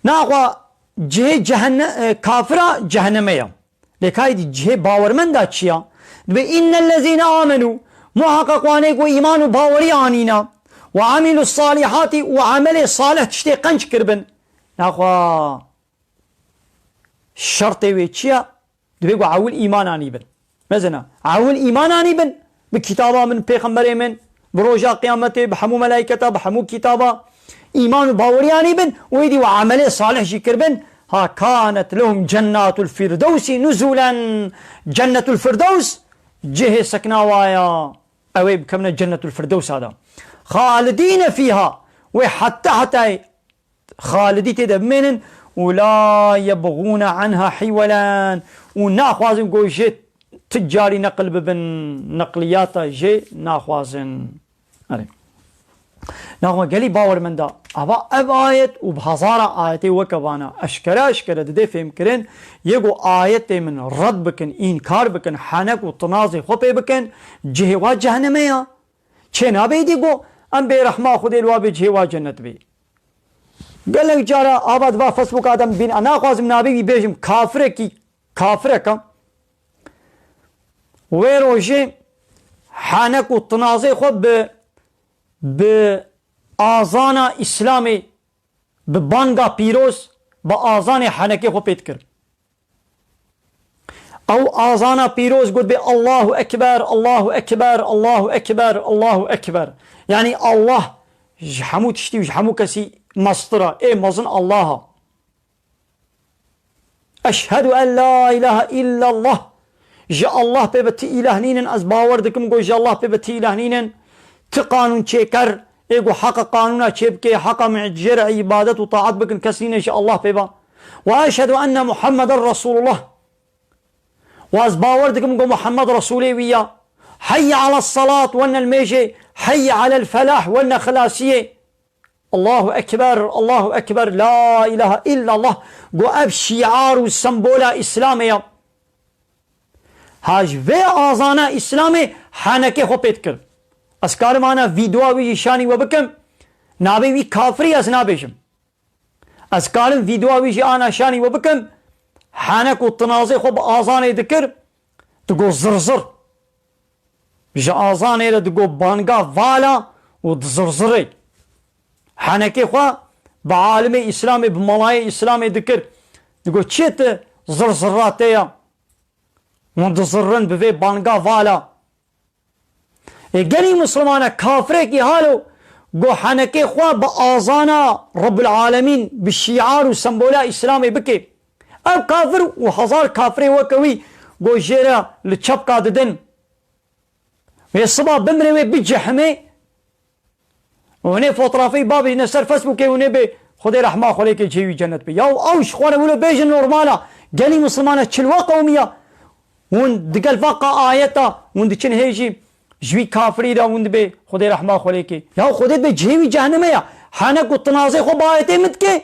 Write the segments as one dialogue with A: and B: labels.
A: ناخوا جه جهنم كافرة جهنمية لكاي دي جه باور من دا چيا إن الذين آمنوا محققواني و إيمان باوري آنينا وعملوا الصالحات وعمل صالح تشتي قنج كربن ناخوا شرط وي چيا دبي عول إيمان آني بن مثلا عول إيمان آني بن بكتابة من پیغمبر من بروجا قيامته بحمو ملائكته بحمو كتابة إيمان باوري آني بن ويدي وعمل صالح شكر بن ها كانت لهم جنات الفردوس نزولا جنة الفردوس جه سكنا وايا اوي بكمنا جنة الفردوس هذا خالدين فيها وحتى خالدي تدمن ولا يبغون عنها حولا وناخوازن قوشت تجاري نقل ببن نقليات جي ناخوازن أري ناخوا قالي باور من دا أبا آية وبهزارة آياتي وكبانا أشكرا دي فهم كرين يقو آياتي من رد بكن إنكار بكن حانك وطنازي خوبي بكن جهوا جهنمية چه نابي ديقو أم بي رحمة خودي الوابي جهوا جنت بي قال لك جارا آباد با فسبوك آدم بين أنا خوازم نابي بيجم كافرة كا ويروجي حانك وطنازي خوب بآزانا إسلامي ببانغا بيروس بآزان حنكي خو بيتكر أو آزانا بيروس قد بي الله أكبر الله أكبر الله أكبر الله أكبر يعني الله جحمو تشتي وجحمو كسي مصطرة إيه مظن الله أشهد أن لا إله إلا الله جاء الله ببتي إله نينن أز باوردكم قو جاء الله ببتي إله نينن تقانون چيكر ايقو حق قانونا چيبكي حق معجر عبادت وطاعت بكن كسرين ان شاء الله بيبا واشهد ان محمد رسول الله واز باوردكم قو محمد رسولي ويا حي على الصلاة وان الميجي حي على الفلاح وان خلاسية الله اكبر الله اكبر لا اله الا الله قو اب شعار وسمبولا اسلامية هاج في آزانا اسلامي حانكي خو بيتكر اسكار مانا فيديو وي شاني وبكم نابي وي كافري از نابيشم اسكار فيديو وي انا شاني وبكم حانك والتنازي خب آزان ذكر تقول زرزر جا آزان تقول بانقا فالا وتزرزري حانكي خوا بعالم اسلامي بملاي اسلامي ذكر تقول تشيت زرزراتيا وتزرن بفي بانقا فالا قالي مسلمانا كافره كي هالو قو حنكي خوا بآزانا رب العالمين بالشعار وسمبولا اسلامي بكي او كافر وحزار كافره وكوي قو جيرا لچب قاددن ويصبا بمروي بجحمي وني فوترافي بابي نسر فاسبوكي وني بي خدي رحمه خليك جيوي جنت بي ياو اوش خوانا ولو بيجن نورمالا قالي مسلمانا تشلوا قومية ون دقل فاقا آيتا ون دچن هيجي جوي كافري دا وند بي خدي رحمه خليك ياو خدي بي جيوي جهنمية حانك وطنازي خو بايتي متكي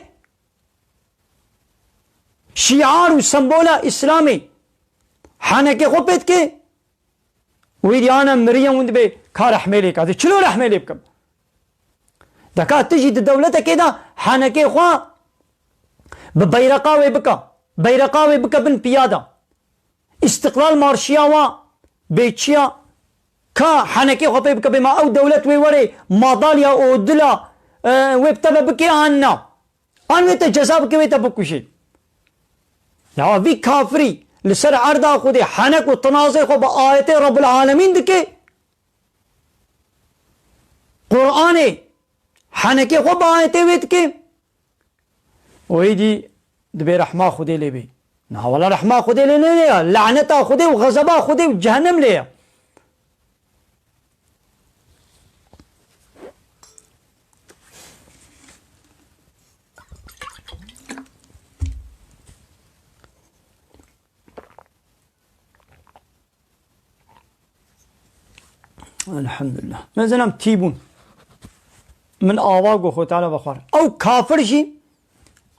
A: شعار وسمبولا اسلامي حانك خو بيتكي ويدي انا مريم وند بي كار رحميلك هذا شلو رحميلي بكم دكا تجي دولتك كده حانك خو ببيرقاوي بكا بن بياده استقلال مارشيا و بيتشيا كا حنكي خو بك بما او دولت ويوري ماداليا او دلا ويبتبه بكي عنا ان ويتجزا بكي ويتبكوشي يا في كافري لسر عرضا خودي حنك وتنازي خو بآيات رب العالمين دكي قرآني حنكي خو بآيات ويتكي ويدي دبي رحمة خودي لي بي نا والله رحمة خودي لي لعنتا خودي وغضبا خودي وجهنم ليه الحمد لله مثلا تيبون من آبا خو تعالى بخار او كافر جي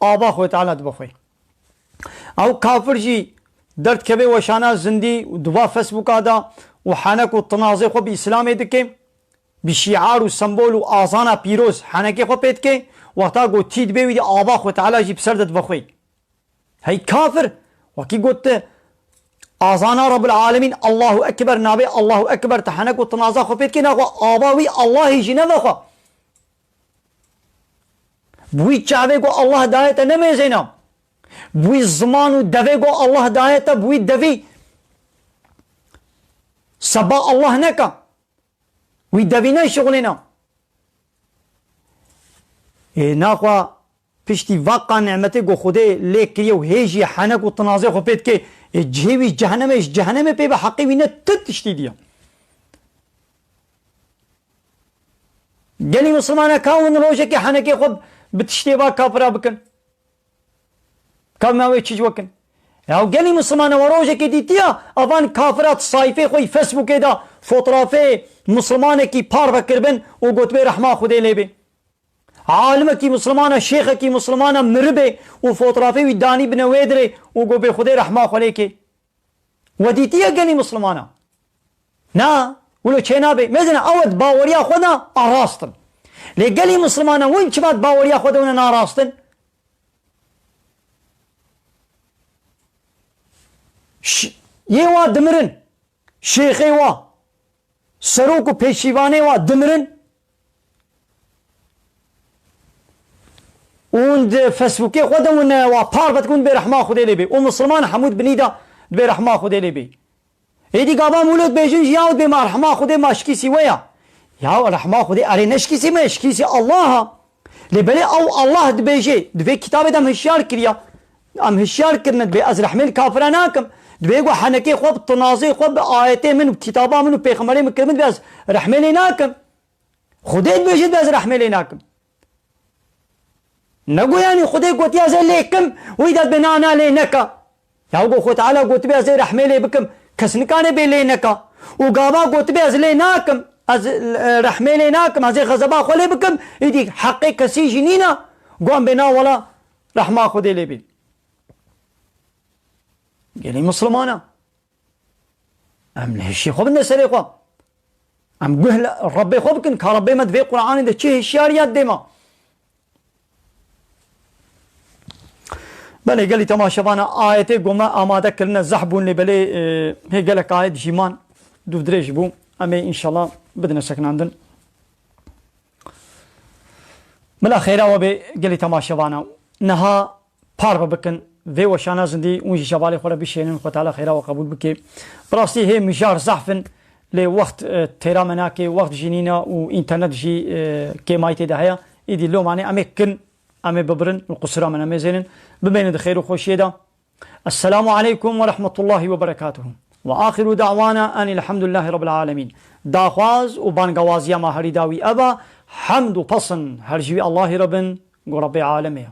A: آبا خو تعالى بخوي او كافر جي درد كبي وشانا زندي ودوا فيسبوك هذا وحنك والتنازي خو بإسلامي دكي بشعار و سمبول و آزانا پیروز حنکی خو پید که وقتا گو تید بیوید آبا خو تعالی جی بسردت بخوی هی کافر وکی گوت آزانا رب العالمین الله اکبر نابی الله اکبر تحنک و تنازا خو پید که ناخو آباوی الله جی نبخو بوی چاوه گو الله دایتا نمیزینا بوی زمان و دوه گو الله دایتا بوی دوی سبا الله نکا وی دوی نه شغلینا ناخوا پشتی واقع نعمته گو خوده لیک کریه و هیجی حنک و تنازع خو پید که جهوی جهنم پی به حقی وی نه تشتی دیا گلی مسلمانه کاون روشه که حنکی خود بتشتی با کافرا بکن کام اوی چیز وکن او گلی مسلمانه و روشه که دیتیا اوان کافرات صایفه خوی فیسبوک دا فوترافه مسلمانه کی پار بکر بن و گوتبه رحمه خوده لیبه عالمه کی مسلمانه شیخه کی مسلمانه مربه و فوترافه وی دانی بنویدره و گوبه خوده رحمه خوده که و دیتیا گلی مسلمانه نا ولو چه نابه مزنه اود باوریا خودا آراستن لگلی مسلمانه وین چه بعد باوریا خودا ون ناراستن یه وا دمرن شیخه وا سروک و پیشیوانه وا دمرن اون فیسبوکی خودم ون وا پار بتکون به رحمه خدا لیبی و مسلمان حمود بنیدا به رحمه خدا لیبی ایدی گابا مولود بیجون یاود به رحمه خدا مشکیسی ویا یا رحمه خدا اری نشکیسی مشکیسی الله لبلی او الله دبیجی دبی کتاب دم هشیار کریا ام هشیار کرند به از رحمه کافران ناکم دبیگو حنکی خوب تنازع خوب آیته من کتابا من پیغمبری مکرمد به از رحمه ناکم خودت بیجید به از رحمه ناکم نگو یعنی خودت گوتی از لیکم ویداد بنانا لی نکا یا گو خود تعالی گوتی به از رحمه لی بکم کس نکانه به لی نکا و گابا گوتی به از لی ناکم از رحمه لی ناکم از غضبا خولی بکم ایدی حقی کسی جنینا گوام بنا ولا رحمه خودی لی بید گلی مسلمانا ام نهشی خوب نسری خوب ام گهل ربی خوب کن که ربی مد في قرآن ده چه هشیاریت دیما بله گلی تماشاوانا آیت گوما آماده کرنا زحبون لی بله هی گلک آیت جیمان دو دريج بو اما انشاءالله بدنا سكناندن ملا خيرا وبي قلي تماشاوانا نها بار بكن في وشانا زندي ونجي شبالي خورا بشينن خو تعالى خيرا وقبول بكي براستي هي مجار زحفن لوقت تيرا مناكي وقت جنينا وانترنت جي كيمايتي دهيا ايدي لو معني امي كن امي ببرن القصرى من امي زينن ببين الخير وخوشيدا السلام عليكم ورحمة الله وبركاته وآخر دعوانا أن الحمد لله رب العالمين داخواز وبانقوازيا ما هريداوي أبا حمد وبصن هرجوي الله ربن ورب عالمين